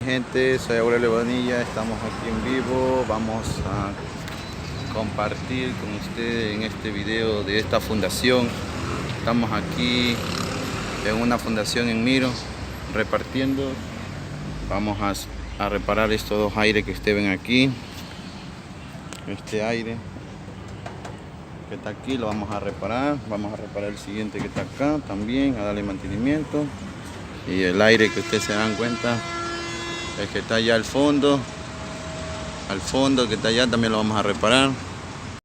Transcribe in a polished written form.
Gente, soy Aurelio Bonilla, estamos aquí en vivo, vamos a compartir con ustedes en este video de esta fundación. Estamos aquí en una fundación en Miro, repartiendo. Vamos a reparar estos dos aires que ustedes ven aquí. Este aire que está aquí lo vamos a reparar el siguiente que está acá también, a darle mantenimiento. Y el aire que ustedes se dan cuenta, el que está allá al fondo que está allá, también lo vamos a reparar.